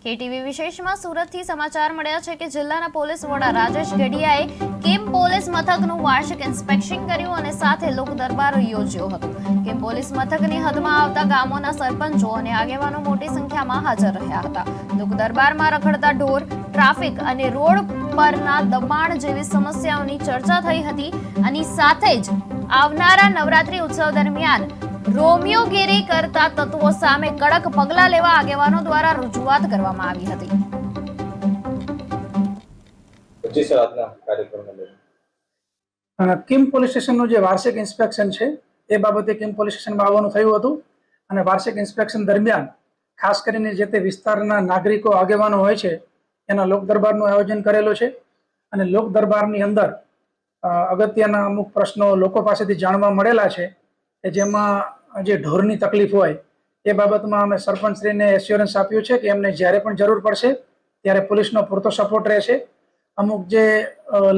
KTV વિશેષમાં સુરતથી સમાચાર મળ્યા છે કે જિલ્લાના પોલીસ વડા રાજેશ ગઢિયાએ કેમ પોલીસ મથકનું વાર્ષિક ઇન્સ્પેક્શન કર્યું અને સાથે લોક દરબાર યોજ્યો હતો. કેમ પોલીસ મથકની હદમાં આવતા ગામોના સરપંચો અને આગેવાનો મોટી સંખ્યામાં હાજર રહ્યા હતા. લોક દરબારમાં રખડતા ઢોર, ટ્રાફિક અને રોડ પરના દબાણ જેવી સમસ્યાઓની ચર્ચા થઈ હતી અને સાથે જ આવનારા નવરાત્રી ઉત્સવ દરમિયાન રોમિયોગીરી કરતા તત્વો સામે કડક પગલાં લેવા આગેવાનો દ્વારા રજૂઆત કરવામાં આવી હતી. કિમ પોલીસ સ્ટેશનનું જે વાર્ષિક ઇન્સ્પેક્શન છે એ બાબતે કિમ પોલીસ સ્ટેશનમાં આવવાનું થયું હતું અને વાર્ષિક ઇન્સ્પેક્શન દરમિયાન ખાસ કરીને જે તે વિસ્તારના નાગરિકો આગેવાનો હોય છે એના લોક દરબારનું આયોજન કરેલું છે અને લોક દરબારની અંદર અગત્યના અમુક પ્રશ્નો લોકો પાસેથી જાણવા મળેલા છે કે જેમાં જે ઢોરની તકલીફ હોય એ બાબતમાં અમે સરપંચશ્રીને એશ્યોરન્સ આપ્યું છે કે એમને જ્યારે પણ જરૂર પડશે ત્યારે પોલીસનો પૂરતો સપોર્ટ રહેશે. અમુક જે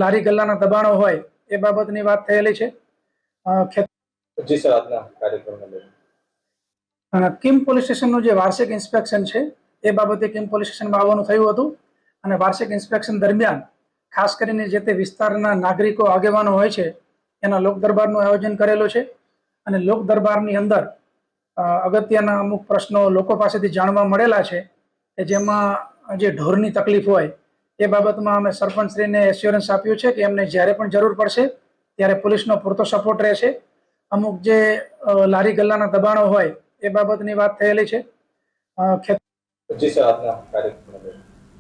લારી ગલ્લાના દબાણો હોય એ બાબતની વાત થયેલી છે. કિમ પોલીસ સ્ટેશનનું જે વાર્ષિક ઇન્સ્પેક્શન છે એ બાબતે કિમ પોલીસ સ્ટેશનમાં આવવાનું થયું હતું અને વાર્ષિક ઇન્સ્પેક્શન દરમિયાન ખાસ કરીને જે તે વિસ્તારના નાગરિકો આગેવાનો હોય છે એના લોક દરબારનું આયોજન કરેલું છે અને લોક દરબારની અંદર અગત્યના અમુક પ્રશ્નો લોકો પાસેથી જાણવા મળેલા છે કે જેમાં જે ઢોરની તકલીફ હોય એ બાબતમાં અમે સરપંચશ્રીને એશ્યોરન્સ આપ્યું છે કે એમને જ્યારે પણ જરૂર પડશે ત્યારે પોલીસનો પૂરતો સપોર્ટ રહેશે. અમુક જે લારી ગલ્લાના દબાણો હોય એ બાબતની વાત થયેલી છે.